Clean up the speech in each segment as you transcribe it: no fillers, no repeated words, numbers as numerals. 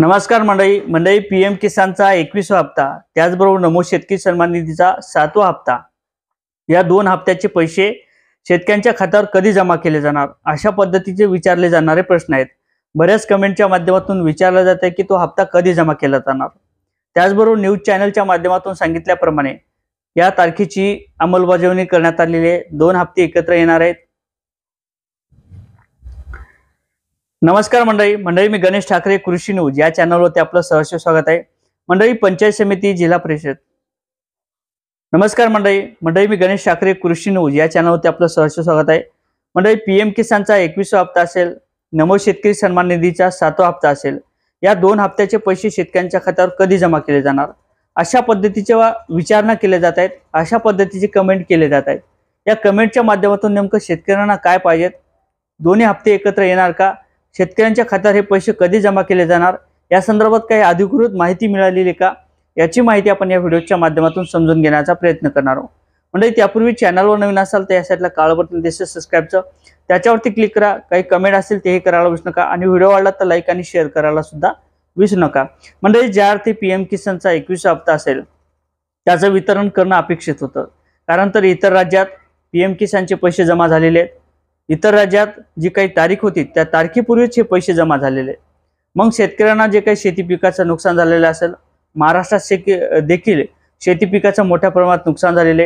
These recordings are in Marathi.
नमस्कार मंडळी पीएम किसानचा 21वा हप्ता त्याचबरोबर नमो शेतकरी सन्मान निधीचा 7वा हप्ता या दोन हप्त्याचे पैसे शेतकऱ्यांच्या खात्यावर कधी जमा केले जाणार अशा पद्धतीचे विचारले जाणारे प्रश्न आहेत। बऱ्याच कमेंटच्या माध्यमातून विचारले जाते की तो हप्ता कधी जमा केला जाणार। त्याचबरोबर न्यूज चॅनलच्या माध्यमातून सांगितल्याप्रमाणे या तारखेची अंमलबजावणी करण्यात आलेली दोन हप्ते एकत्र येणार आहेत। नमस्कार मंडळी मी गणेश ठाकरे कृषी न्यूज या चॅनलवरती आपलं सहर्ष स्वागत आहे। मंडळी पंचायत समिती जिल्हा परिषद नमस्कार मंडळी मी गणेश ठाकरे कृषी न्यूज या चॅनलवरती आपलं सहर्ष स्वागत आहे। मंडळी पीएम किसानचा 21वा हप्ता असेल, नमो शेतकरी सन्मान निधीचा 7वा हप्ता असेल, या दोन हप्त्याचे पैसे शेतकऱ्यांच्या खात्यावर कधी जमा केले जाणार अशा पद्धतीचे विचारणा केले जात आहेत, अशा पद्धतीचे कमेंट केले जात आहेत। या कमेंटच्या माध्यमातून नेमकं शेतकऱ्यांना काय पाहिजे, दोन्ही हप्ते एकत्र येणार का, शेतकऱ्यांच्या खात्यावर हे पैसे कधी जमा केले जाणार या संदर्भात काही अधिकृत माहिती मिळालेली का याची माहिती आपण या व्हिडिओच्या माध्यमातून समजून घेण्याचा प्रयत्न करणार आहोत। म्हणजे त्यापूर्वी चॅनलवर नवीन असाल तर या साईडला काळं बटन दिसतं सबस्क्राइबचं, त्याच्यावरती क्लिक करा। काही कमेंट असेल तेही करायला विसरू नका आणि व्हिडिओ आवडला तर लाईक आणि शेअर करायला सुद्धा विसरू नका। म्हणजे ज्या अर्थी पीएम किसानचा 21वा हप्ता असेल त्याचं वितरण करणं अपेक्षित होतं, कारण तर इतर राज्यात पीएम किसानचे पैसे जमा झालेले आहेत। इतर राज्यात जी काही तारीख होती त्या तारखेपूर्वीच हे पैसे जमा झालेले। मग शेतकऱ्यांना जे काही शेती पिकाचं नुकसान झालेलं असेल, महाराष्ट्रात देखील शेती पिकाचं मोठ्या प्रमाणात नुकसान झालेले,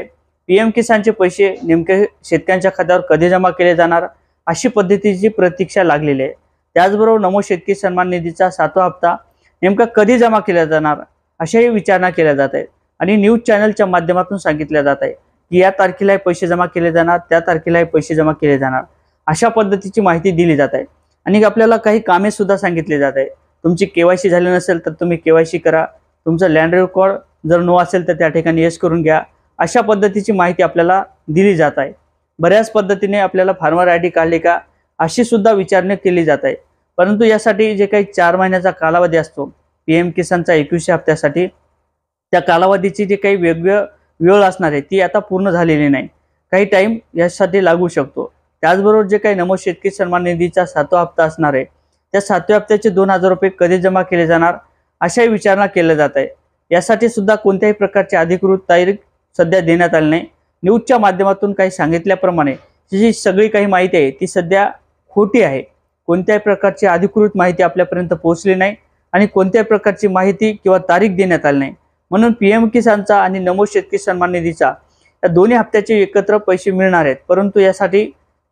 पीएम किसानचे पैसे नेमके शेतकऱ्यांच्या खात्यावर कधी जमा केले जाणार अशी पद्धतीची प्रतीक्षा लागलेली आहे। त्याचबरोबर नमो शेतकरी सन्मान निधीचा 7वा हप्ता नेमका कधी जमा केला जाणार अशाही विचारणा केल्या जात आहेत आणि न्यूज चॅनलच्या माध्यमातून सांगितल्या जात आहे की या तारखेला हे पैसे जमा केले जाणार, त्या तारखेला हे पैसे जमा केले जाणार अशा पद्धतीची माहिती दिली जात आहे। आणि आपल्याला काही कामे सुद्धा सांगितले जात आहे। तुमची केवायसी झाली नसेल तर तुम्ही केवायसी करा, तुमचा लँड रेकॉर्ड जर नो असेल तर त्या ठिकाणी येस करून घ्या, अशा पद्धतीची माहिती आपल्याला दिली जात आहे। बऱ्याच पद्धतीने आपल्याला फार्मर आयडी काढले का अशी सुद्धा विचारणा केली जात आहे, परंतु यासाठी जे काही 4 महिन्याचा कालावधी असतो पीएम किसानचा 21व्या हप्त्यासाठी, त्या कालावधीची जे काही वेळ असणार आहे ती आता पूर्ण झालेली नाही, काही टाइम यासाठी लागू शकतो। त्याचबरोबर जे काही नमो शेतकरी सन्मान निधीचा 7वा हप्ता असणार आहे त्या 7व्या हप्त्याचे 2000 रुपये कधी जमा केले जाणार अशाही विचारणा केल्या जात आहे। यासाठी सुद्धा कोणत्याही प्रकारची अधिकृत तारीख सध्या देण्यात आली नाही। न्यूजच्या माध्यमातून काही सांगितल्याप्रमाणे जी सगळी काही माहिती आहे ती सध्या खोटी आहे। कोणत्याही प्रकारची अधिकृत माहिती आपल्यापर्यंत पोहोचली नाही आणि कोणत्याही प्रकारची माहिती किंवा तारीख देण्यात आली नाही। म्हणून पीएम किसानचा आणि नमो शेतकरी सन्मान निधीचा या दोन्ही हप्त्याचे एकत्र पैसे मिळणार आहेत, परंतु यासाठी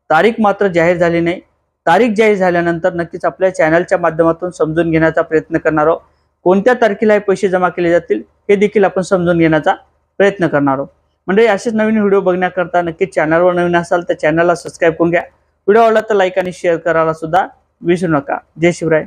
तारीख मात्र जाहीर झाली नाही। तारीख जाहीर झाल्यानंतर नक्कीच आपल्या चॅनलच्या माध्यमातून समजून घेण्याचा प्रयत्न करणार आहोत। कोणत्या तारखेला हे पैसे जमा केले जातील हे देखील आपण समजून घेण्याचा प्रयत्न करणार आहोत। म्हणजे असेच नवीन व्हिडिओ बघण्याकरता नक्कीच चॅनलवर नवीन असाल तर चॅनलला सबस्क्राइब करून घ्या। व्हिडिओ आवडला तर लाईक आणि शेअर करायला सुद्धा विसरू नका। जय शिवराय।